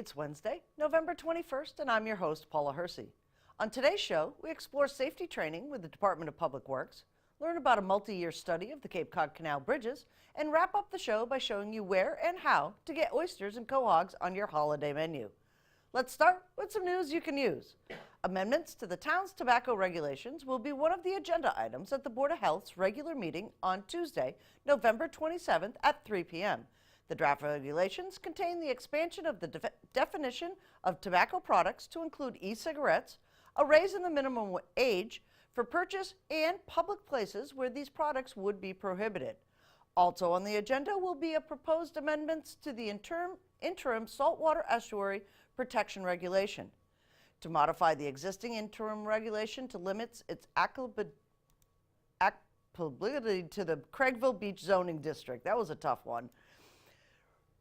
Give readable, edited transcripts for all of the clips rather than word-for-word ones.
It's Wednesday, November 21st, and I'm your host, Paula Hersey. On today's show, we explore safety training with the Department of Public Works, learn about a multi-year study of the Cape Cod Canal bridges, and wrap up the show by showing you where and how to get oysters and quahogs on your holiday menu. Let's start with some news you can use. Amendments to the town's tobacco regulations will be one of the agenda items at the Board of Health's regular meeting on Tuesday, November 27th at 3 p.m. The draft regulations contain the expansion of the definition of tobacco products to include e-cigarettes, a raise in the minimum age for purchase, and public places where these products would be prohibited. Also on the agenda will be a proposed amendments to the interim saltwater estuary protection regulation to modify the existing interim regulation to limit its applicability to the Craigville Beach zoning district. That was a tough one.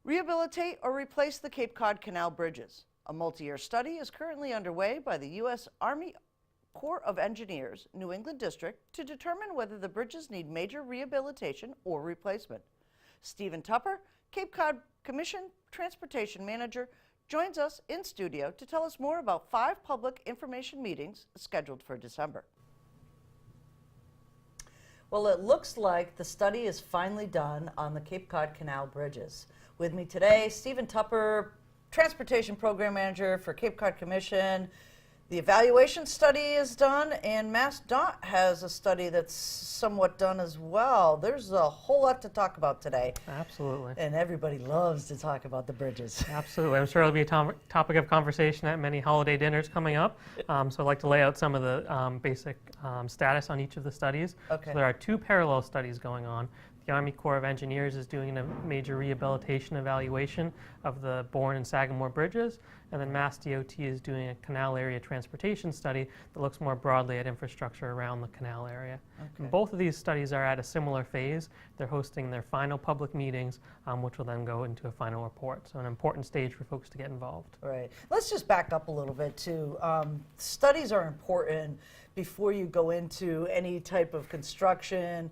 Rehabilitate or replace the Cape Cod Canal bridges. A multi-year study is currently underway by the U.S. Army Corps of Engineers, New England District, to determine whether the bridges need major rehabilitation or replacement. Stephen Tupper, Cape Cod Commission Transportation Manager, joins us in studio to tell us more about 5 public information meetings scheduled for December. Well, it looks like the study is finally done on the Cape Cod Canal bridges. With me today, Stephen Tupper, Transportation Program Manager for Cape Cod Commission. The evaluation study is done, and MassDOT has a study that's somewhat done as well. There's a whole lot to talk about today. Absolutely. And everybody loves to talk about the bridges. Absolutely. I'm sure it'll be a topic of conversation at many holiday dinners coming up. So I'd like to lay out some of the basic status on each of the studies. Okay. So there are 2 parallel studies going on. The Army Corps of Engineers is doing a major rehabilitation evaluation of the Bourne and Sagamore bridges, and then MassDOT is doing a canal area transportation study that looks more broadly at infrastructure around the canal area. Okay. Both of these studies are at a similar phase. They're hosting their final public meetings, which will then go into a final report. So an important stage for folks to get involved. Right. Let's just back up a little bit too. Studies are important before you go into any type of construction,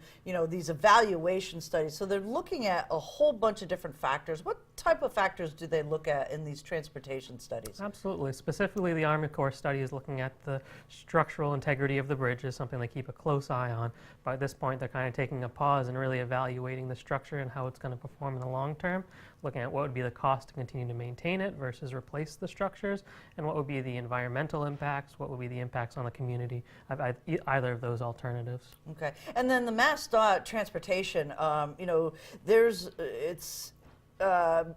these evaluation studies. So they're looking at a whole bunch of different factors. What type of factors do they look at in these transportation studies? Absolutely. Specifically, the Army Corps study is looking at the structural integrity of the bridges, something they keep a close eye on. But at this point, they're kind of taking a pause and really evaluating the structure and how it's going to perform in the long term, looking at what would be the cost to continue to maintain it versus replace the structures, and what would be the environmental impacts, what would be the impacts on the community of either of those alternatives. Okay. And then the MassDOT transportation,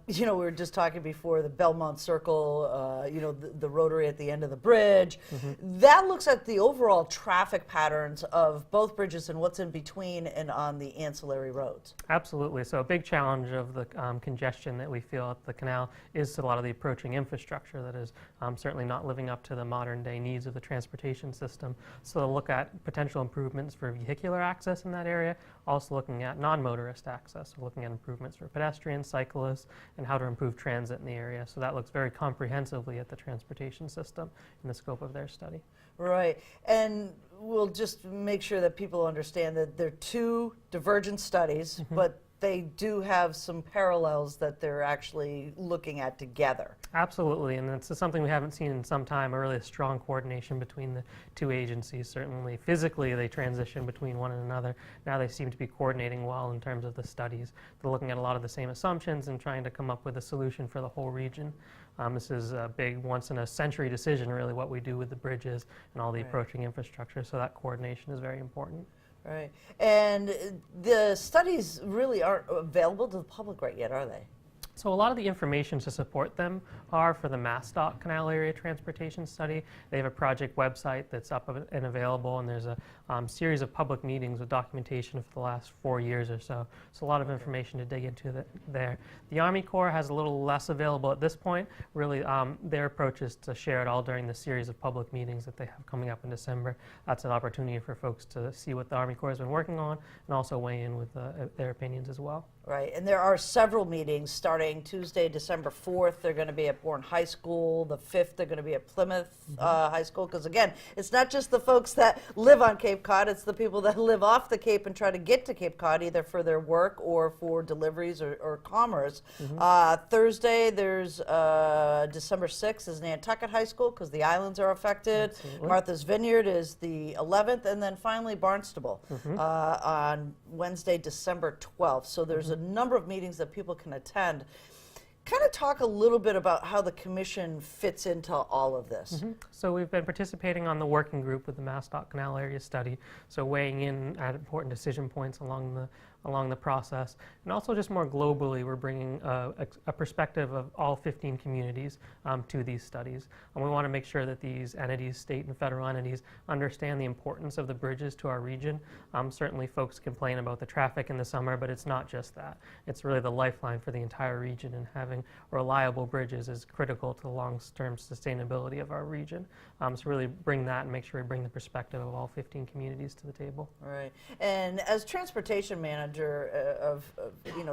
we were just talking before, the Belmont Circle, the rotary at the end of the bridge. Mm-hmm. That looks at the overall traffic patterns of both bridges and what's in between and on the ancillary roads. Absolutely. So a big challenge of the congestion that we feel at the canal is a lot of the approaching infrastructure that is certainly not living up to the modern day needs of the transportation system. So they'll look at potential improvements for vehicular access in that area, also looking at non-motorist access, so looking at improvements for pedestrians, cyclists, and how to improve transit in the area. So that looks very comprehensively at the transportation system in the scope of their study. Right. And we'll just make sure that people understand that they're 2 divergent studies, mm-hmm. but they do have some parallels that they're actually looking at together. Absolutely, and it's something we haven't seen in some time, a really strong coordination between the 2 agencies. Certainly physically they transition between one and another. Now they seem to be coordinating well in terms of the studies. They're looking at a lot of the same assumptions and trying to come up with a solution for the whole region. This is a big once-in-a-century decision, really, what we do with the bridges and all the approaching infrastructure, so that coordination is very important. Right. And the studies really aren't available to the public right yet, are they? So a lot of the information to support them are for the MassDOT Canal Area Transportation Study. They have a project website that's up and available, and there's a series of public meetings with documentation for the last 4 years or so. So a lot of information to dig into there. The Army Corps has a little less available at this point. Really, their approach is to share it all during the series of public meetings that they have coming up in December. That's an opportunity for folks to see what the Army Corps has been working on and also weigh in with their opinions as well. Right, and there are several meetings starting Tuesday, December 4th. They're going to be at Bourne High School. The 5th, they're going to be at Plymouth High School. Because again, it's not just the folks that live on Cape Cod, it's the people that live off the Cape and try to get to Cape Cod, either for their work or for deliveries or commerce. Thursday, there's December 6th is Nantucket High School, because the islands are affected. Absolutely. Martha's Vineyard is the 11th, and then finally Barnstable on Wednesday, December 12th. So there's a number of meetings that people can attend. Kind of talk a little bit about how the commission fits into all of this. So we've been participating on the working group with the MassDOT Canal Area Study, so weighing in at important decision points along the process. And also just more globally, we're bringing a perspective of all 15 communities to these studies. And we want to make sure that these entities, state and federal entities, understand the importance of the bridges to our region. Certainly folks complain about the traffic in the summer, but it's not just that. It's really the lifeline for the entire region, and having reliable bridges is critical to the long-term sustainability of our region. So really bring that and make sure we bring the perspective of all 15 communities to the table. Right. And as transportation manager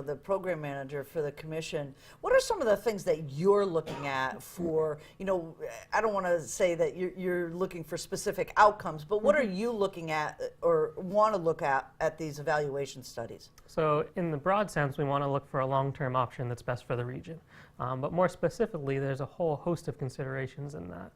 the program manager for the commission, what are some of the things that you're looking at for, I don't want to say that you're looking for specific outcomes, but what are you looking at or want to look at these evaluation studies? So in the broad sense, we want to look for a long-term option that's best for the region. But more specifically, there's a whole host of considerations in that.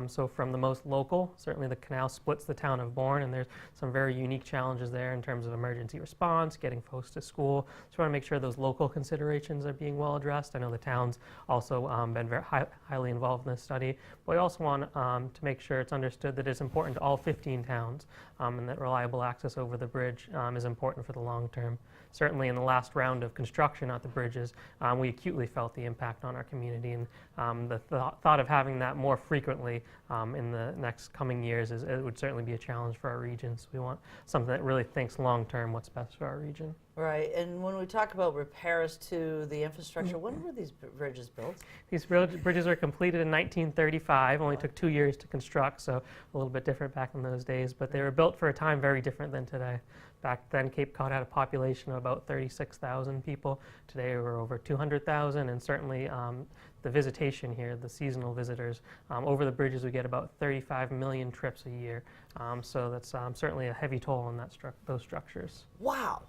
So from the most local, certainly the canal splits the town of Bourne, and there's some very unique challenges there in terms of emergency response, getting folks to school. So we want to make sure those local considerations are being well addressed. I know the town's also been very highly involved in this study. But we also want to make sure it's understood that it's important to all 15 towns, and that reliable access over the bridge is important for the long term. Certainly in the last round of construction at the bridges, we acutely felt the impact on our community, and the thought of having that more frequently in the next coming years it would certainly be a challenge for our region. So we want something that really thinks long term what's best for our region. Right, and when we talk about repairs to the infrastructure, when were these bridges built? These bridges were completed in 1935, only took 2 years to construct, so a little bit different back in those days, but they were built for a time very different than today. Back then, Cape Cod had a population of about 36,000 people. Today, we're over 200,000, and certainly the visitation here, the seasonal visitors, over the bridges, we get about 35 million trips a year. So that's certainly a heavy toll on those structures. Wow,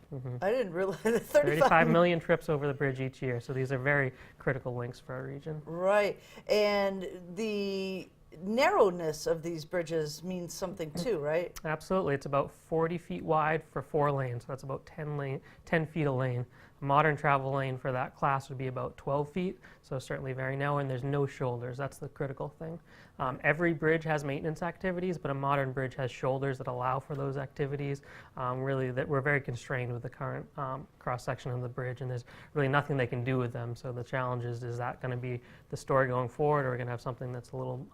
I didn't realize 35 million trips over the bridge each year, so these are very critical links for our region. Right, and the narrowness of these bridges means something too, right? Absolutely. It's about 40 feet wide for 4 lanes, so that's about 10 feet a lane. A modern travel lane for that class would be about 12 feet, so certainly very narrow, and there's no shoulders. That's the critical thing. Every bridge has maintenance activities, but a modern bridge has shoulders that allow for those activities. Really, that we're very constrained with the current cross-section of the bridge, and there's really nothing they can do with them. So the challenge is that going to be the story going forward, or are we going to have something that's a little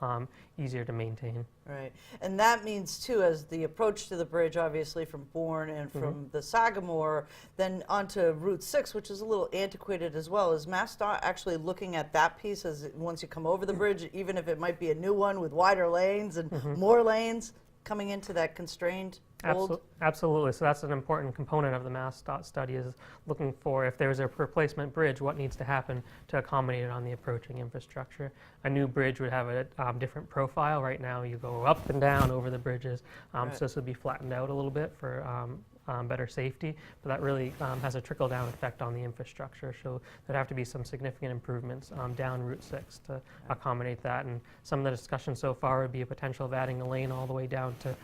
easier to maintain? Right, and that means too, as the approach to the bridge, obviously from Bourne and from the Sagamore, then onto Route 6, which is a little antiquated as well. Is MassDOT actually looking at that piece as once you come over the bridge, even if it might be a new one with wider lanes and more lanes coming into that constrained old? Absolutely. So that's an important component of the MassDOT study, is looking for, if there's a replacement bridge, what needs to happen to accommodate it on the approaching infrastructure. A new bridge would have a different profile. Right now you go up and down over the bridges, so this would be flattened out a little bit for better safety, but that really has a trickle-down effect on the infrastructure. So there'd have to be some significant improvements down Route 6 to accommodate that. And some of the discussion so far would be a potential of adding a lane all the way down to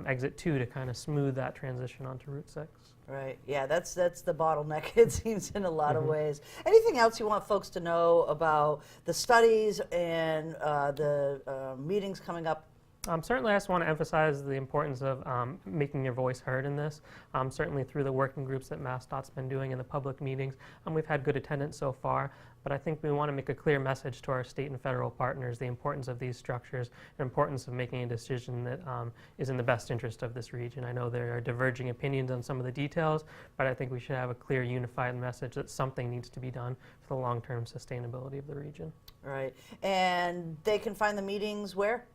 exit 2 to kind of smooth that transition onto Route 6. Right, yeah, that's the bottleneck, it seems, in a lot of ways. Anything else you want folks to know about the studies and the meetings coming up? Certainly, I just want to emphasize the importance of making your voice heard in this. Certainly through the working groups that MassDOT's been doing in the public meetings, we've had good attendance so far. But I think we want to make a clear message to our state and federal partners, the importance of these structures, the importance of making a decision that is in the best interest of this region. I know there are diverging opinions on some of the details, but I think we should have a clear, unified message that something needs to be done for the long-term sustainability of the region. Right, and they can find the meetings where?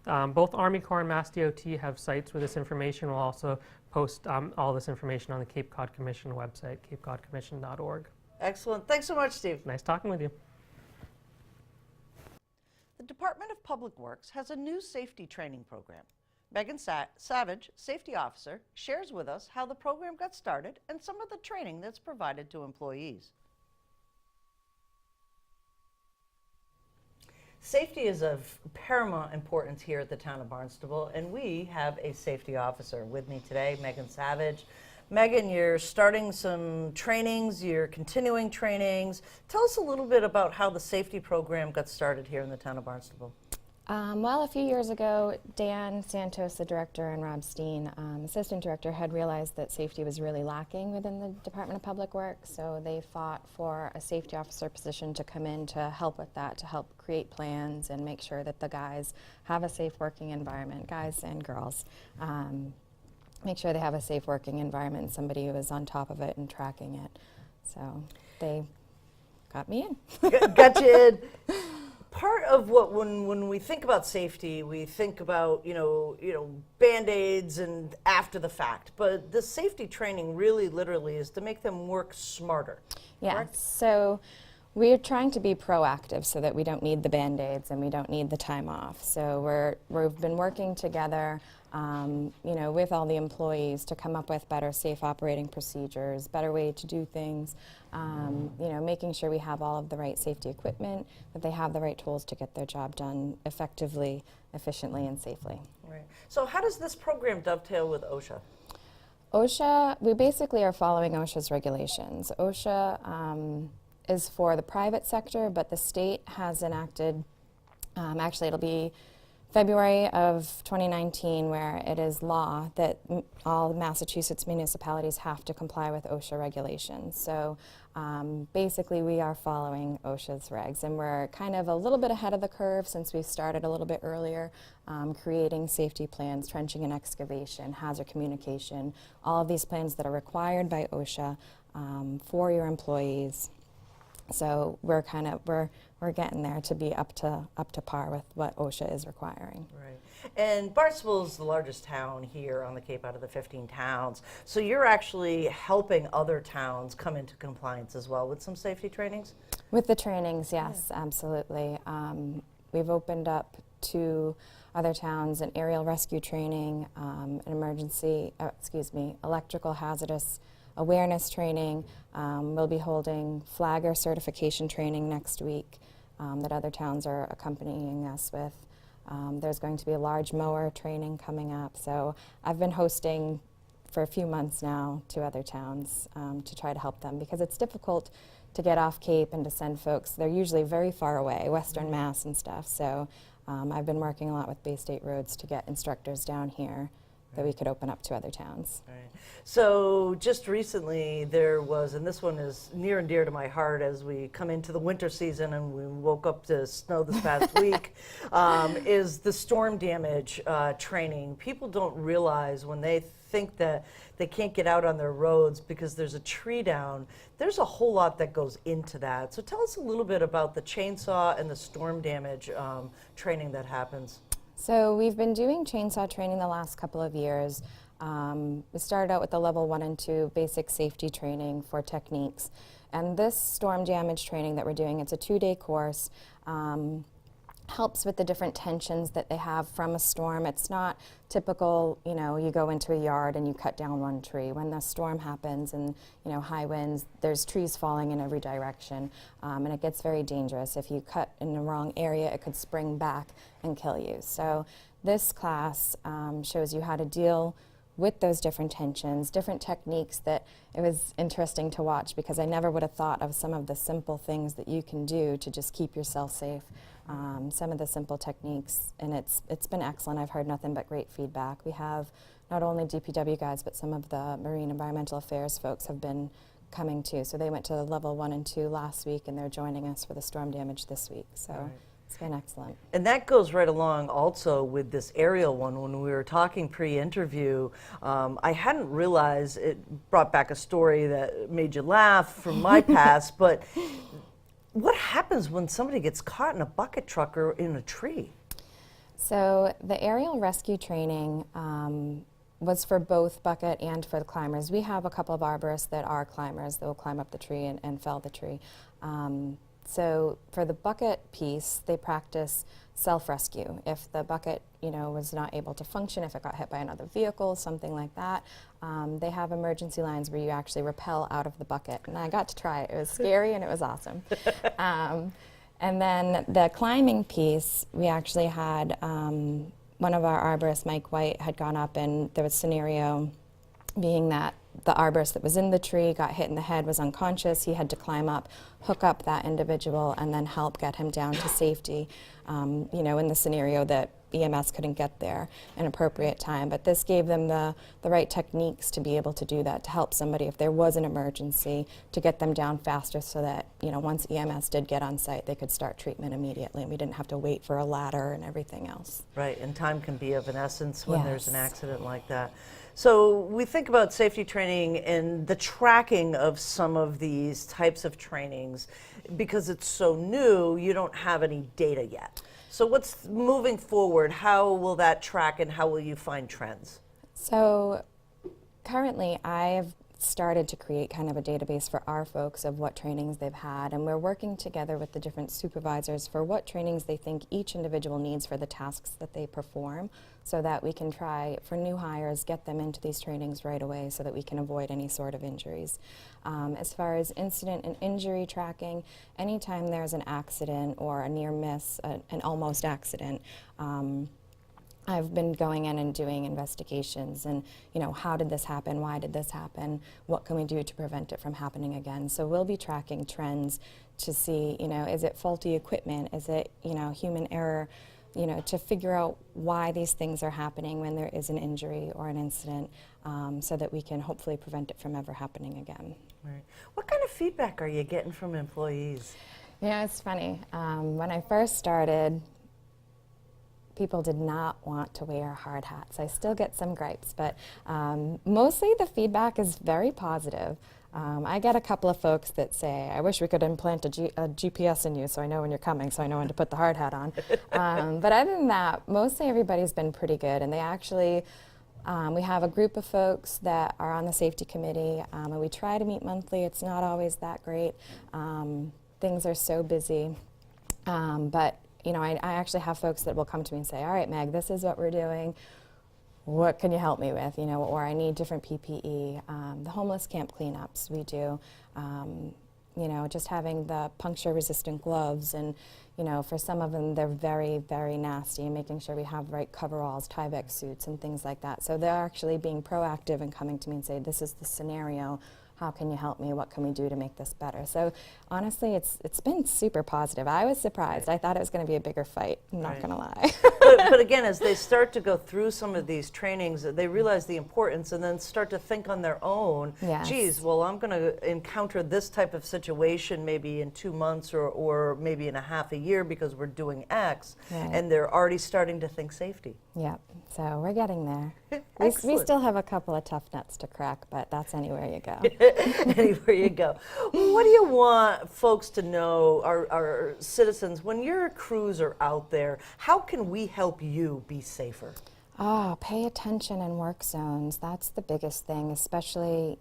Both Army Corps and Mass DOT have sites with this information. We'll also post all this information on the Cape Cod Commission website, capecodcommission.org. Excellent. Thanks so much, Steve. Nice talking with you. The Department of Public Works has a new safety training program. Megan Savage, safety officer, shares with us how the program got started and some of the training that's provided to employees. Safety is of paramount importance here at the town of Barnstable, and we have a safety officer with me today, Megan Savage. Megan, you're starting some trainings, you're continuing trainings. Tell us a little bit about how the safety program got started here in the town of Barnstable. Well, a few years ago, Dan Santos, the director, and Rob Steen, assistant director, had realized that safety was really lacking within the Department of Public Works, so they fought for a safety officer position to come in to help with that, to help create plans and make sure that the guys have a safe working environment, guys and girls. Make sure they have a safe working environment, somebody who is on top of it and tracking it. So they got me in. Got you in. Part of what, when we think about safety, we think about, Band-Aids and after the fact, but the safety training really literally is to make them work smarter. Yeah, correct? So we're trying to be proactive so that we don't need the Band-Aids and we don't need the time off. So we've been working together with all the employees to come up with better safe operating procedures, better way to do things, making sure we have all of the right safety equipment, that they have the right tools to get their job done effectively, efficiently, and safely. Right. So how does this program dovetail with OSHA? OSHA, we basically are following OSHA's regulations. OSHA is for the private sector, but the state has enacted, actually it'll be February of 2019, where it is law that all Massachusetts municipalities have to comply with OSHA regulations. So basically we are following OSHA's regs, and we're kind of a little bit ahead of the curve since we started a little bit earlier, creating safety plans, trenching and excavation, hazard communication, all of these plans that are required by OSHA for your employees. So we're getting there to be up to par with what OSHA is requiring. Right. And Barnstable is the largest town here on the Cape out of the 15 towns. So you're actually helping other towns come into compliance as well with some safety trainings? With the trainings, yes, absolutely. We've opened up to other towns an aerial rescue training, an electrical hazardous awareness training. We'll be holding flagger certification training next week that other towns are accompanying us with. There's going to be a large mower training coming up. So I've been hosting for a few months now to other towns to try to help them, because it's difficult to get off Cape and to send folks. They're usually very far away, Western Mass and stuff. So I've been working a lot with Bay State Roads to get instructors down here that we could open up to other towns. Right. So just recently there was, and this one is near and dear to my heart as we come into the winter season and we woke up to snow this past week, is the storm damage training. People don't realize when they think that they can't get out on their roads because there's a tree down, there's a whole lot that goes into that. So tell us a little bit about the chainsaw and the storm damage training that happens. So we've been doing chainsaw training the last couple of years. We started out with the level 1 and 2 basic safety training for techniques. And this storm damage training that we're doing, it's a 2-day course, helps with the different tensions that they have from a storm. It's not typical, you go into a yard and you cut down one tree. When the storm happens and, high winds, there's trees falling in every direction, and it gets very dangerous. If you cut in the wrong area, it could spring back and kill you. So this class shows you how to deal with those different tensions, different techniques that it was interesting to watch, because I never would have thought of some of the simple things that you can do to just keep yourself safe. Some of the simple techniques, and it's been excellent. I've heard nothing but great feedback. We have not only DPW guys, but some of the Marine Environmental Affairs folks have been coming too. So they went to level 1 and 2 last week, and they're joining us for the storm damage this week. So. Right. It's been excellent. And that goes right along also with this aerial one. When we were talking pre-interview, I hadn't realized it brought back a story that made you laugh from my past, but what happens when somebody gets caught in a bucket truck or in a tree? So the aerial rescue training, was for both bucket and for the climbers. We have a couple of arborists that are climbers that will climb up the tree and fell the tree. So for the bucket piece, they practice self-rescue. If the bucket, was not able to function, if it got hit by another vehicle, something like that, they have emergency lines where you actually rappel out of the bucket. And I got to try it. It was scary and it was awesome. And then the climbing piece, we actually had one of our arborists, Mike White, had gone up, and there was a scenario being that the arborist that was in the tree got hit in the head, was unconscious. He had to climb up, hook up that individual, and then help get him down to safety, in the scenario that EMS couldn't get there in appropriate time. But this gave them the right techniques to be able to do that, to help somebody if there was an emergency, to get them down faster so that, once EMS did get on site, they could start treatment immediately, and we didn't have to wait for a ladder and everything else. Right, and time can be of an essence when there's an Yes. accident like that. So we think about safety training and the tracking of some of these types of trainings. Because it's so new, you don't have any data yet. So what's moving forward? How will that track, and how will you find trends? So currently I have started to create kind of a database for our folks of what trainings they've had, and we're working together with the different supervisors for what trainings they think each individual needs for the tasks that they perform, so that we can try, for new hires, get them into these trainings right away so that we can avoid any sort of injuries. As far as incident and injury tracking, anytime there's an accident or a near miss, an almost accident, I've been going in and doing investigations and, how did this happen? Why did this happen? What can we do to prevent it from happening again? So we'll be tracking trends to see, is it faulty equipment? Is it, human error? To figure out why these things are happening when there is an injury or an incident, so that we can hopefully prevent it from ever happening again. Right. What kind of feedback are you getting from employees? It's funny. When I first started, people did not want to wear hard hats. I still get some gripes, but mostly the feedback is very positive. I get a couple of folks that say, I wish we could implant a GPS in you so I know when you're coming, so I know when to put the hard hat on. But other than that, mostly everybody's been pretty good, and they actually, we have a group of folks that are on the safety committee, and we try to meet monthly. It's not always that great. Things are so busy, but I actually have folks that will come to me and say, all right, Meg, this is what we're doing. What can you help me with? Or I need different PPE. The homeless camp cleanups we do. Just having the puncture-resistant gloves, and for some of them they're very, very nasty, and making sure we have the right coveralls, Tyvek suits, and things like that. So they're actually being proactive and coming to me and say, this is the scenario. How can you help me? What can we do to make this better? So honestly, it's been super positive. I was surprised. I thought it was going to be a bigger fight. I'm not going to lie. But again, as they start to go through some of these trainings, they realize the importance and then start to think on their own, Yes. geez, well, I'm going to encounter this type of situation maybe in 2 months or maybe in a half a year because we're doing X, Right. and they're already starting to think safety. Yep. So we're getting there. We Excellent. still have a couple of tough nuts to crack, but that's anywhere you go. Anywhere you go. What do you want folks to know, our citizens, when your crews are out there, how can we help you be safer? Pay attention in work zones. That's the biggest thing, especially,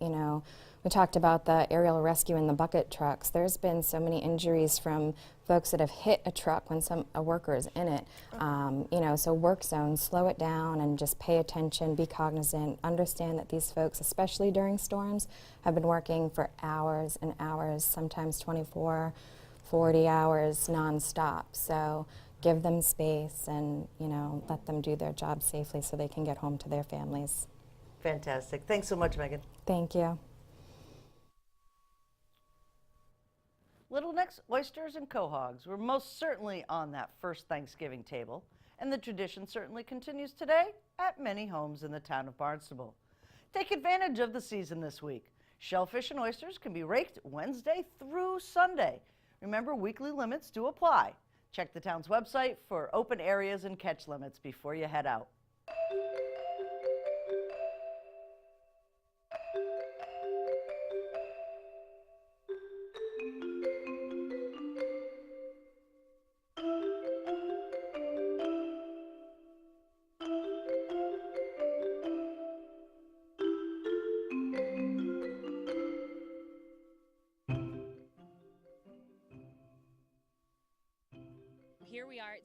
we talked about the aerial rescue in the bucket trucks. There's been so many injuries from folks that have hit a truck when a worker is in it. So work zones, slow it down and just pay attention, be cognizant, understand that these folks, especially during storms, have been working for hours and hours, sometimes 24, 40 hours nonstop. So give them space and, let them do their job safely so they can get home to their families. Fantastic. Thanks so much, Megan. Thank you. Little Necks, oysters, and quahogs were most certainly on that first Thanksgiving table, and the tradition certainly continues today at many homes in the town of Barnstable. Take advantage of the season this week. Shellfish and oysters can be raked Wednesday through Sunday. Remember, weekly limits do apply. Check the town's website for open areas and catch limits before you head out.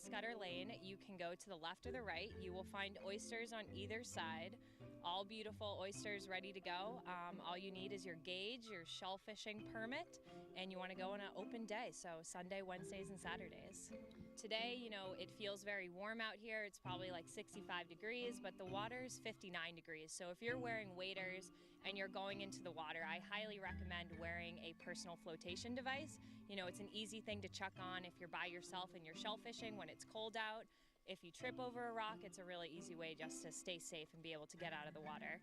Scudder Lane. You can go to the left or the right. You will find oysters on either side. All beautiful oysters ready to go. All you need is your gauge, your shell fishing permit, and you want to go on an open day, so Sunday, Wednesdays, and Saturdays. Today, you know, it feels very warm out here. It's probably like 65 degrees, but the water is 59 degrees. So if you're wearing waders and you're going into the water, I highly recommend wearing a personal flotation device. You know, it's an easy thing to chuck on if you're by yourself and you're shell fishing when it's cold out. If you trip over a rock, it's a really easy way just to stay safe and be able to get out of the water.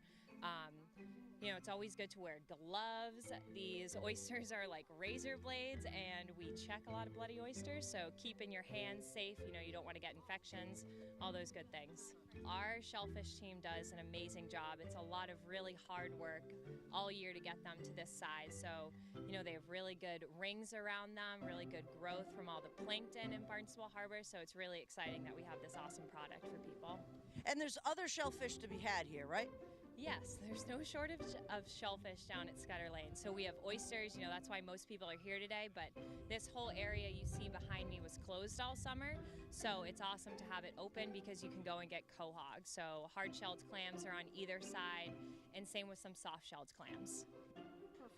You know, it's always good to wear gloves. These oysters are like razor blades, and we check a lot of bloody oysters, so keeping your hands safe, you know, you don't want to get infections, all those good things. Our shellfish team does an amazing job. It's a lot of really hard work all year to get them to this size, so, you know, they have really good rings around them, really good growth from all the plankton in Barnstable Harbor, so it's really exciting that we have this awesome product for people. And there's other shellfish to be had here, right? Yes, there's no shortage of shellfish down at Scudder Lane. So we have oysters, you know, that's why most people are here today, but this whole area you see behind me was closed all summer. So it's awesome to have it open because you can go and get quahogs. So hard-shelled clams are on either side, and same with some soft-shelled clams.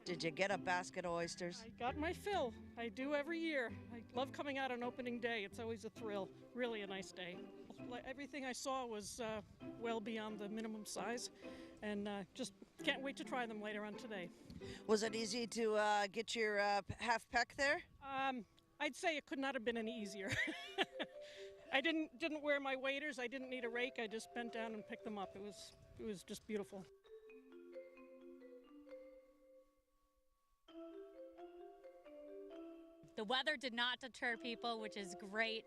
Did you get a basket of oysters? I got my fill. I do every year. I love coming out on opening day. It's always a thrill. Really a nice day. Everything I saw was well beyond the minimum size, and just can't wait to try them later on today. Was it easy to get your half peck there? I'd say it could not have been any easier. I didn't wear my waders. I didn't need a rake. I just bent down and picked them up. It was just beautiful. The weather did not deter people, which is great.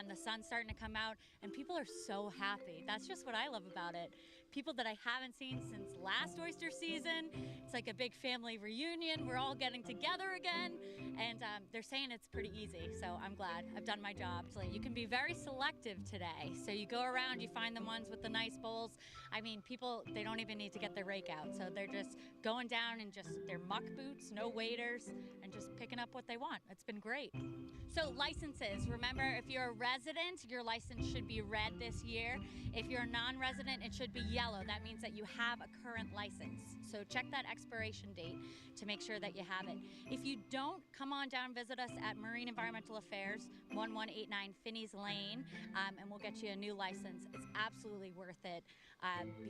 The sun's starting to come out, and people are so happy. That's just what I love about it. People that I haven't seen since last oyster season. It's like a big family reunion. We're all getting together again, and they're saying it's pretty easy, so I'm glad. I've done my job. So you can be very selective today. So you go around, you find the ones with the nice bowls. I mean, people, they don't even need to get their rake out, so they're just going down in just their muck boots, no waders, and just picking up what they want. It's been great. So licenses, remember, if you're a resident, your license should be red this year. If you're a non-resident, it should be yellow. That means that you have a current license. So check that expiration date to make sure that you have it. If you don't, come on down and visit us at Marine Environmental Affairs, 1189 Finney's Lane, and we'll get you a new license. It's absolutely worth it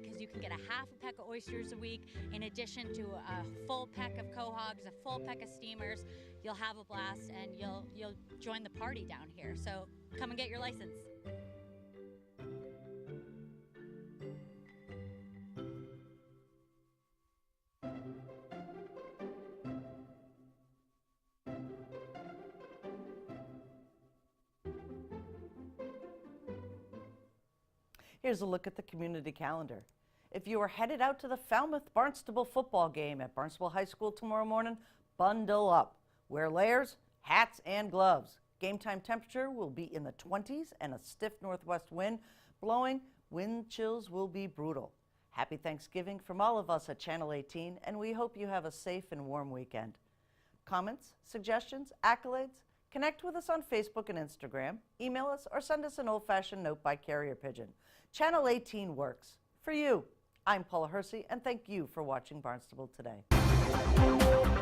because you can get a half a peck of oysters a week in addition to a full peck of quahogs, a full peck of steamers. You'll have a blast, and you'll join the party down here. So come and get your license. Here's a look at the community calendar. If you are headed out to the Falmouth Barnstable football game at Barnstable High School tomorrow morning, bundle up. Wear layers, hats, and gloves. Game time temperature will be in the 20s and a stiff northwest wind blowing. Wind chills will be brutal. Happy Thanksgiving from all of us at Channel 18, and we hope you have a safe and warm weekend. Comments, suggestions, accolades? Connect with us on Facebook and Instagram, email us, or send us an old-fashioned note by carrier pigeon. Channel 18 works. For you, I'm Paula Hersey, and thank you for watching Barnstable Today.